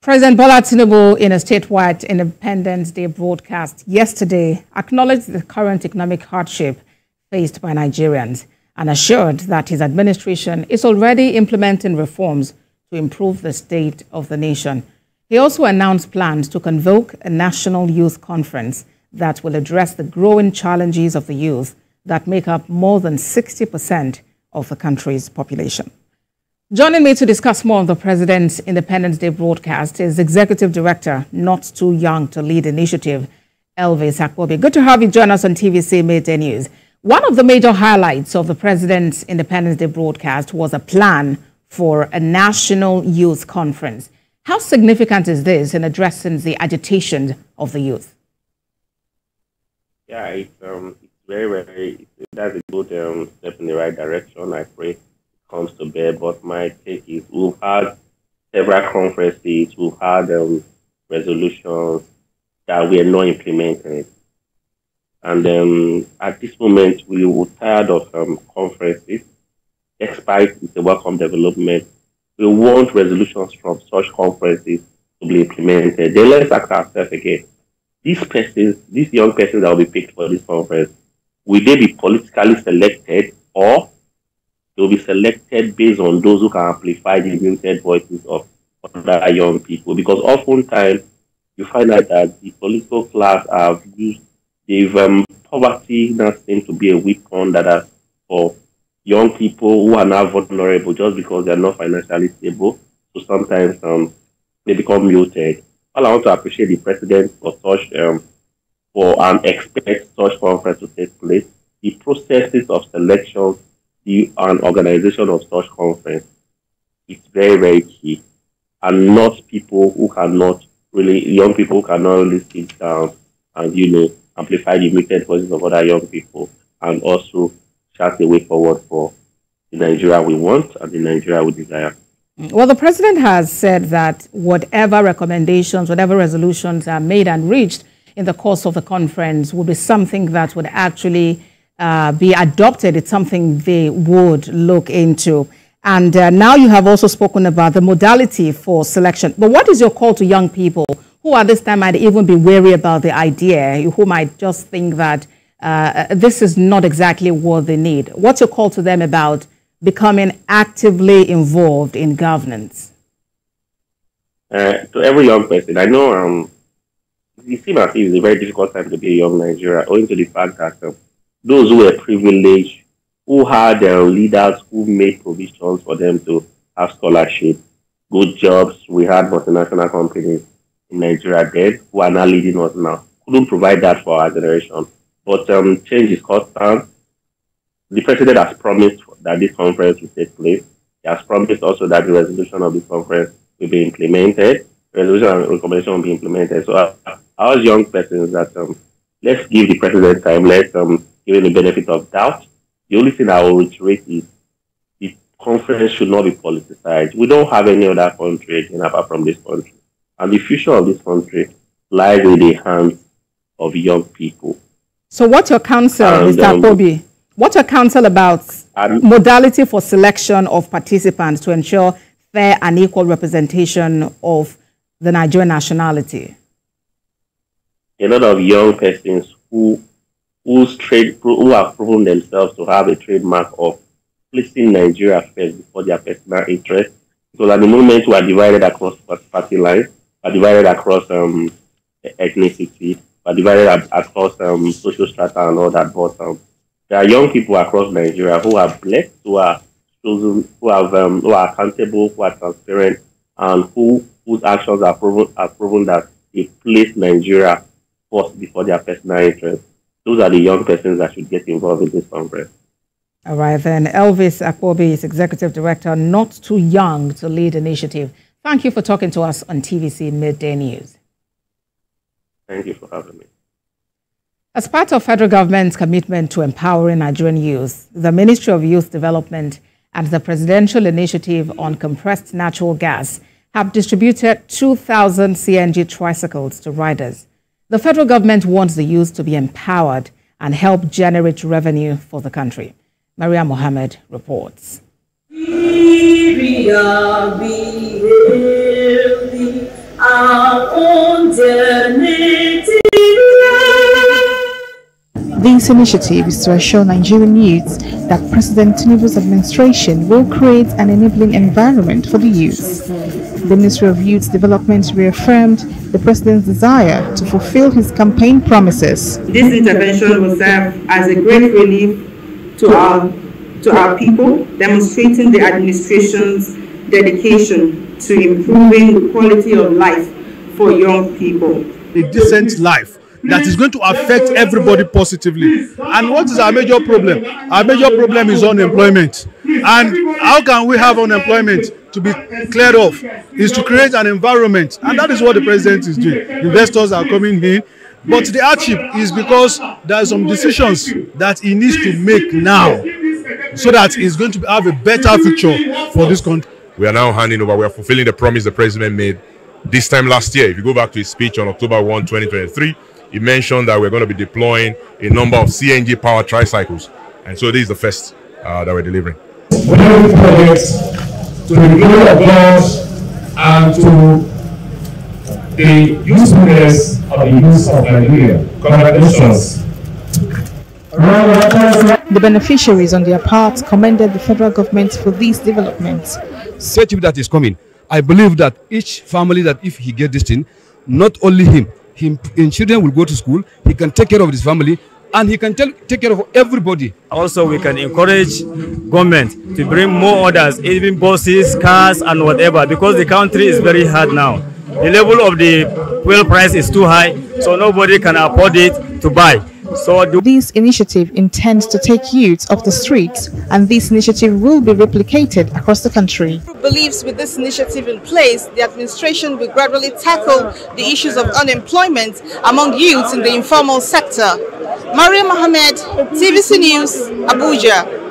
President Bola Tinubu, in a statewide Independence Day broadcast yesterday, acknowledged the current economic hardship faced by Nigerians and assured that his administration is already implementing reforms to improve the state of the nation. He also announced plans to convoke a national youth conference that will address the growing challenges of the youth that make up more than 60% of the country's population. Joining me to discuss more on the President's Independence Day broadcast is Executive Director, Not Too Young to Lead Initiative, Elvis Akpobi. Good to have you join us on TVC Midday News. One of the major highlights of the President's Independence Day broadcast was a plan for a national youth conference. How significant is this in addressing the agitation of the youth? Yeah, it's that's a good step in the right direction. I pray comes to bear, but my take is we've had several conferences, we've had resolutions that we are not implemented. And at this moment, we were tired of conferences, despite it's a welcome development. We want resolutions from such conferences to be implemented. Then let's ask ourselves again, these young persons that will be picked for this conference, will they be politically selected, or they will be selected based on those who can amplify the muted voices of other young people? Because oftentimes you find out that the political class have used poverty now seems to be a weapon that is for young people who are now vulnerable just because they are not financially stable. So sometimes they become muted. All I want to appreciate the president for such and expect such conference to take place. The processes of selection and organization of such conference is very, very key. And not people who cannot really, young people who cannot really sit down and, amplify the muted voices of other young people and also chart a way forward for the Nigeria we want and the Nigeria we desire. Well, the president has said that whatever recommendations, whatever resolutions are made and reached in the course of the conference will be something that would actually be adopted. It's something they would look into. And now you have also spoken about the modality for selection. But what is your call to young people who at this time might even be wary about the idea, who might just think that this is not exactly what they need? What's your call to them about becoming actively involved in governance? To every young person, I know it seems as if it's a very difficult time to be a young Nigerian, owing to the fact that those who were privileged, who had leaders who made provisions for them to have scholarship, good jobs. We had multinational companies in Nigeria then who are now leading us now. Couldn't provide that for our generation. But change is constant. The president has promised that this conference will take place. He has promised also that the resolution of this conference will be implemented. Resolution and recommendation will be implemented. So our young persons that let's give the president time. Let's give him the benefit of doubt. The only thing I will reiterate is the conference should not be politicized. We don't have any other country again apart from this country. And the future of this country lies in the hands of young people. So what's your counsel, Mr. Akpobi? What's your counsel about modality for selection of participants to ensure fair and equal representation of the Nigerian nationality? A lot of young persons who have proven themselves to have a trademark of placing Nigeria first before their personal interest. So at the moment we are divided across party lines, we are divided across ethnicity, we are divided across social strata and all that. But there are young people across Nigeria who are blessed, who are chosen, who are accountable, who are transparent, and whose actions are proven that they place Nigeria first before their personal interest. Those are the young persons that should get involved in this conference. All right, then. Elvis Akpobi is Executive Director, Not Too Young to Lead Initiative. Thank you for talking to us on TVC Midday News. Thank you for having me. As part of federal government's commitment to empowering Nigerian youth, the Ministry of Youth Development and the Presidential Initiative on Compressed Natural Gas have distributed 2,000 CNG tricycles to riders. The federal government wants the youth to be empowered and help generate revenue for the country. Maria Mohammed reports. This initiative is to assure Nigerian youths that President Tinubu's administration will create an enabling environment for the youth. The Ministry of Youth Development reaffirmed the President's desire to fulfill his campaign promises. This intervention will serve as a great relief to our people, demonstrating the administration's dedication to improving the quality of life for young people. A decent life that is going to affect everybody positively. And what is our major problem? Our major problem is unemployment. And how can we have unemployment to be cleared off? Is to create an environment, and that is what the president is doing. Investors are coming in, but the hardship is because there are some decisions that he needs to make now, so that he's going to have a better future for this country. We are now handing over. We are fulfilling the promise the president made this time last year. If you go back to his speech on October 1, 2023, he mentioned that we're going to be deploying a number of CNG-powered tricycles. And so this is the first that we're delivering. We have projects to the glory of God and to the usefulness of the youth of Nigeria. Congratulations. The beneficiaries on their part commended the federal government for these developments. Initiative that is coming, I believe that each family, that if he gets this thing, not only him and children will go to school, he can take care of his family, and he can take care of everybody. Also, we can encourage government to bring more orders, even buses, cars, and whatever, because the country is very hard now. The level of the fuel price is too high, so nobody can afford it to buy. So this initiative intends to take youths off the streets, and this initiative will be replicated across the country. Believes with this initiative in place, the administration will gradually tackle the issues of unemployment among youths in the informal sector. Maria Mohammed, TVC News, Abuja.